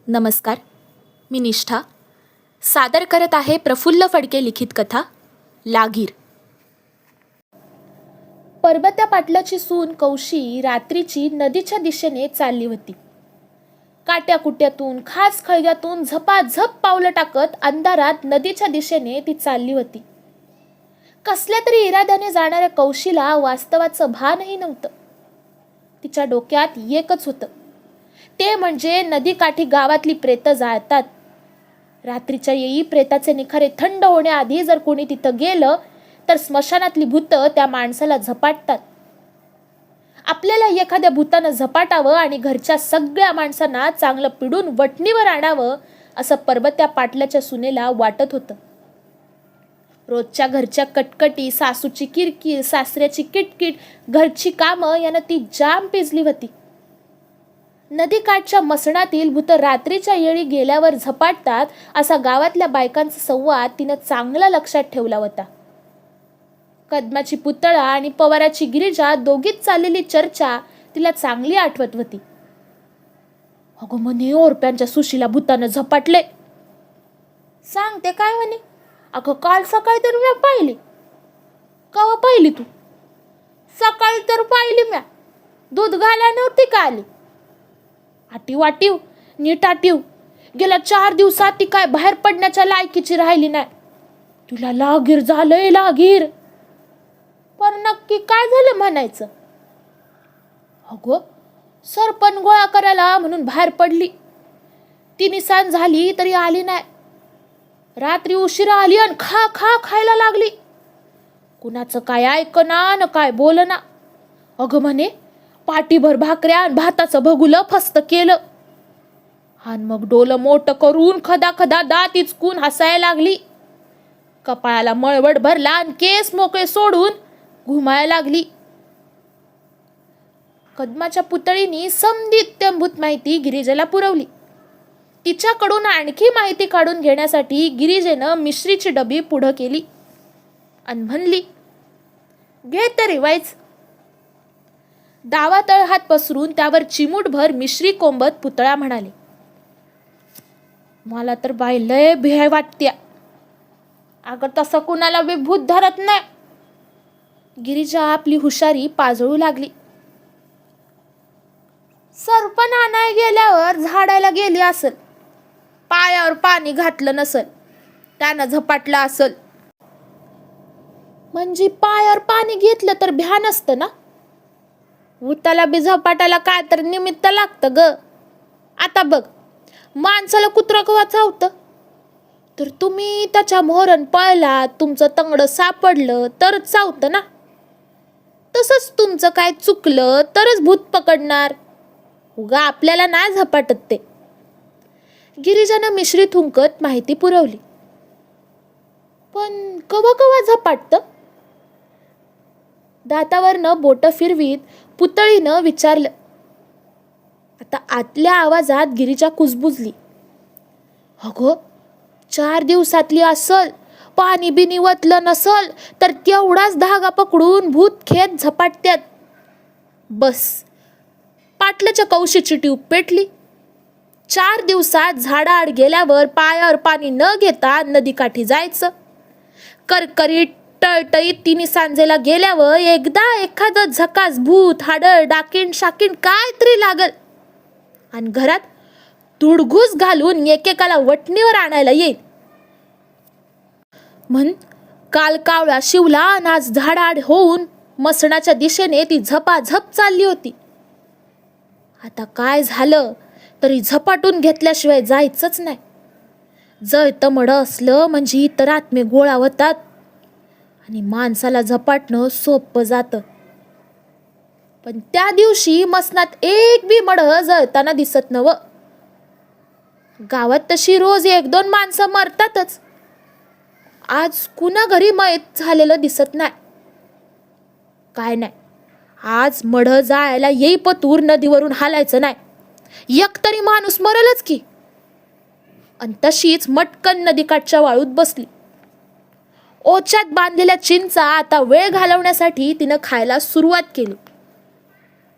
नमस्कार, मी निष्ठा सादर करत आहे प्रफुल्ल फडके लिखित कथा लागीर. परबत्या पाटलाची सून कौशी रात्रीची नदीच्या दिशेने चालली होती. काट्याकुट्यातून खास खळग्यातून झपाझप पावलं टाकत अंधारात नदीच्या दिशेने ती चालली होती. कसल्या तरी इराद्याने जाणाऱ्या कौशीला वास्तवाचं भानही नव्हतं. तिच्या डोक्यात एकच होतं, ते म्हणजे नदीकाठी गावातली प्रेतं जाळतात. रात्रीच्या येळी प्रेताचे निखारे थंड होण्याआधी जर कोणी तिथं गेलं तर स्मशानातली भूतं त्या माणसाला झपाटतात. आपल्याला एखाद्या भूतानं झपाटावं आणि घरच्या सगळ्या माणसांना चांगलं पिडून वटणीवर आणावं असं परबत्या पाटलाच्या सुनेला वाटत होतं. रोजच्या घरच्या कटकटी, सासूची किरकिर, सासऱ्याची किटकिट, घरची कामं यानं ती जाम पिजली होती. नदीकाठच्या मसणातील भूत रात्रीच्या येळी गेल्यावर झपाटतात असा गावातल्या बायकांचा संवाद तिनं चांगला लक्षात ठेवला होता. कदमाची पुतळा आणि पवाराची गिरिजा दोघीच चाललेली चर्चा तिला चांगली आठवत होती. अगं म्हणे ओरप्यांच्या सुशीला भूतानं झपाटले. सांगते काय म्हणे? अगं काल सकाळी तर म्या पाहिली. कवा पाहिली तू? सकाळी तर पाहिली म्या. दूध घाला नव्हती का आली? आटीव आटीव नीट आटीव. गेल्या 4 दिवसात ती काय बाहेर पडण्याच्या लायकीची राहिली नाही. तुला लागीर झालंय, लागीर. पण नक्की काय झालं म्हणायचं? अगो सरपण गोळा करायला म्हणून बाहेर पडली. ती निसान झाली तरी आली नाही. रात्री उशिरा आली आणि खा खा खायला लागली. कुणाचं काय ऐकना न काय बोलना. अगं म्हणे पाटीभर भाकऱ्या आणि भाताचं भगुलं फस्त केलं. आणि मग डोलं मोठं करून खदा खदा दात इचकून हसायला लागली. कपाळाला मळवट भरला आणि केस मोकळे सोडून घुमायला लागली. कदमाच्या पुतळीनी समदित्यंभूत माहिती गिरिजेला पुरवली. तिच्याकडून आणखी माहिती काढून घेण्यासाठी गिरिजेनं मिश्रीची डबी पुढं केली आणि म्हणली, घे तरी वाईच. डावातळ हात पसरून त्यावर चिमूटभर मिश्री कोंबत पुतळा म्हणाले, मला तर बाई लय भीय वाटत्या. अगं तसं कुणाला विभूत धरत नाही. गिरिजा आपली हुशारी पाजळू लागली. सरपण आणाय गेल्यावर झाडायला गेली असल. पायावर पाणी घातलं नसल, त्यानं झपाटलं असल. म्हणजे पायावर पाणी घेतलं तर भ्या नसतं ना? भूताला बी झपाटाला काय तर निमित्त लागतं ग. आता बघ, माणसाला कुत्रं कवा चावतं? तर तुम्ही त्याच्या मोहरन पळला, तुमचं तंगड सापडलं तरच चावतं ना. तसंच तुमचं काय चुकलं तरच भूत पकडणार. उगा आपल्याला नाही झपाटत ते. गिरिजानं मिश्री थुंकत माहिती पुरवली. पण कवा कवा झपाटतं? दातावरनं बोट फिरवीत पुतळीनं विचारलं. आता आतल्या आवाजात गिरिजा कुजबुजली. अगं 4 दिवसातली असल, पाणी बिनी वतलं नसल तर तेवढाच धागा पकडून भूत खेत झपाटत्यात. बस पाटलाच्या कौशीची ट्यूब पेटली. 4 दिवसात झाडाआड गेल्यावर पायावर पाणी न घेता नदीकाठी जायचं. करकरीत टळटळीत तिन्ही सांजेला गेल्यावर एकदा एखादं झकास भूत, हाडळ, डाकीण शाकीण काय तरी लागल आणि घरात तुडघूस घालून एकेकाला वटणीवर आणायला येईल. म्हण काल कावळा शिवला आणि आज झाडाआड होऊन मसणाच्या दिशेने ती झपाझप चालली होती. आता काय झालं तरी झपाटून घेतल्याशिवाय जायचंच नाही. जळतं मडं असलं म्हणजे इतर आत्मे गोळा होतात आणि माणसाला झपाटणं सोपं जातं. पण त्या दिवशी मसनात एक बी मडं जळताना दिसत नव्हं. गावात तशी रोज 1-2 माणसं मरतातच. आज कुणा घरी मयत झालेलं दिसत नाही. काय नाही, आज मढं जायला येईपतूर नदीवरून हालायचं नाही. एकतरी माणूस मरलच की. आणि तशीच मटकन नदीकाठच्या वाळूत बसली. ओच्यात बांधलेल्या चिंचा आता वेळ घालवण्यासाठी तिनं खायला सुरुवात केली.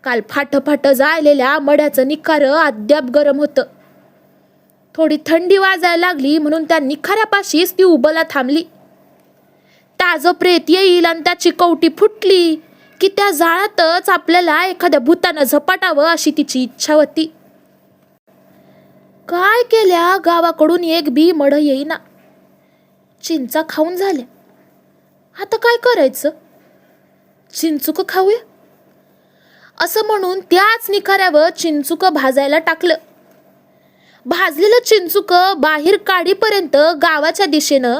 काल फाट जाळलेल्या मड्याचं निखारं अद्याप गरम होतं. थोडी थंडी वाजायला लागली म्हणून त्या निखाऱ्यापाशीच ती उभला थांबली. ताजं प्रेत येईल आणि त्याची कवटी फुटली की त्या जाळातच आपल्याला एखाद्या भूतानं झपाटावं अशी तिची इच्छा होती. काय केल्या गावाकडून एक बी मड येईना. चिंचा खाऊन झाल्या. आता काय करायचं? चिंचुक खाऊया असं म्हणून त्याच निखाऱ्यावर चिंचुक भाजायला टाकलं. भाजलेलं चिंचुक बाहेर काढीपर्यंत गावाच्या दिशेनं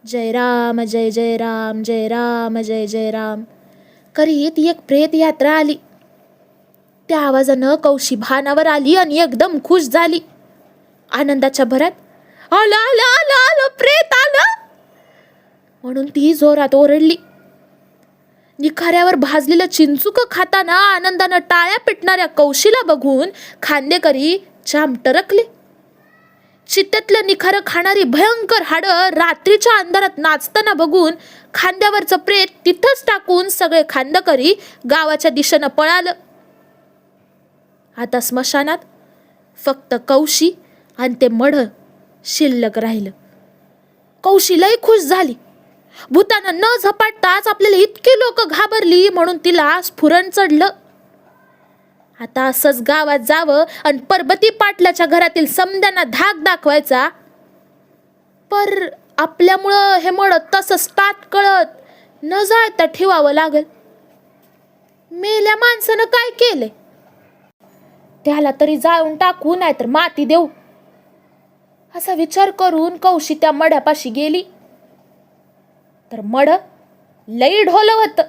जय राम जय जय राम जय राम जय जय राम करीत एक प्रेत यात्रा आली. त्या आवाजानं कौशी भानावर आली आणि एकदम खुश झाली. आनंदाच्या भरात आलं आलं आलं आलं प्रेत आलं म्हणून ती जोरात ओरडली. निखाऱ्यावर भाजलेलं चिंचुक खाताना आनंदानं टाळ्या पिटणाऱ्या कौशीला बघून खांदेकरी जाम टरकले. चित्त्यातलं निखारं खाणारी भयंकर हाडं रात्रीच्या अंधारात नाचताना बघून खांद्यावरचं प्रेत तिथंच टाकून सगळे खांदेकरी गावाच्या दिशेनं पळालं. आता स्मशानात फक्त कौशी आणि ते मढ शिल्लक राहिलं. कौशी लई खुश झाली. भूतानं न झपाटताच आपल्याला इतकी लोक घाबरली म्हणून तिला स्फुरण चढलं. आता असंच गावात जावं आणि परबती पाटलाच्या घरातील समद्यांना धाक दाखवायचा. पर आपल्यामुळं हे मड तसंच तात्कळत न जाळता ठेवावं लागल. मेल्या माणसानं काय केले? त्याला तरी जाळून टाकू नाहीतर माती देऊ असा विचार करून कौशी त्या मड्यापाशी गेली. तर मड लई ढोलं होतं.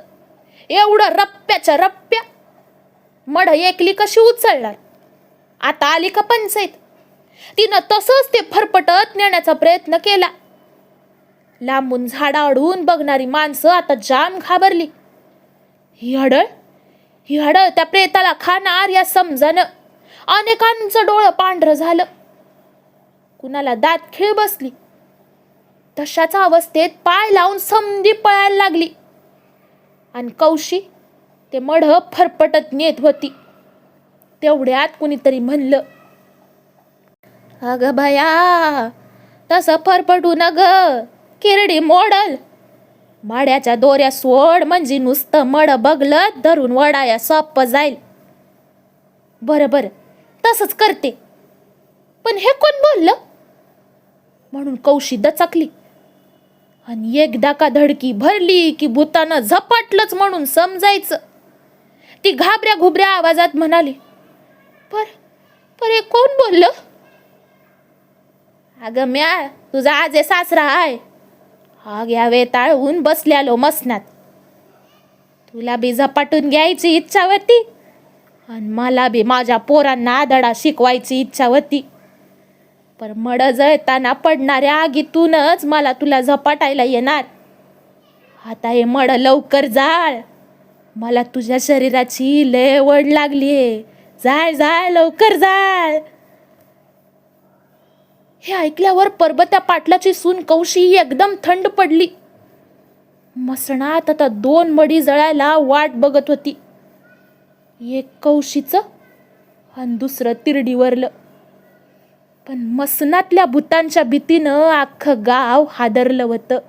एवढं रप्प्याच्या रप्प्या. मड एकली कशी उचलणार? आता आली का पंचायत? तिनं तसंच ते फरफटत नेण्याचा प्रयत्न केला. लांबून झाडाआडून बघणारी माणसं आता जाम घाबरली. ही हडळ त्या प्रेताला खाणार या समजानं अनेकांचं डोळं पांढरं झालं. कुणाला दात खीळ बसली. तशाच अवस्थेत पाय लावून समधी पळायला लागली. आणि कौशी ते मढ फरफटत नेत होती. तेवढ्यात कुणीतरी म्हणलं, अगं भया तसं फरफटू न ग, किरडी मोडल. माड्याच्या दोऱ्या सोड म्हणजे नुसतं मड बगलत धरून वडाया सोपं जाईल. बरं तसंच करते. पण हे कोण बोललं म्हणून कौशी दचकली. आणि एकदा का धडकी भरली की भूतानं झपाटलंच म्हणून समजायचं. ती घाबऱ्या घुबऱ्या आवाजात म्हणाली, पर हे कोण बोललं? अगं म्या तुझा आजे सासरा आहे. हा घ्या वेताळून बसल्यालो मसनात. तुला बी झपाटून घ्यायची इच्छा होती आणि मला बी माझ्या पोरांना धडा शिकवायची इच्छा होती. पर मड जळताना पडणाऱ्या आगीतूनच मला तुला झपाटायला येणार. आता हे मड लवकर जाळ. मला तुझ्या शरीराची लय वड लागलीये. जाळ लवकर जाळ. हे ऐकल्यावर परबत्या पाटलाची सून कौशी एकदम थंड पडली. मसणात आता 2 मडी जळायला वाट बघत होती. एक कौशीचं आणि दुसरं तिरडीवरलं. पण मसनातल्या भूतांच्या भीतीनं अख्खं गाव हादरलं होतं.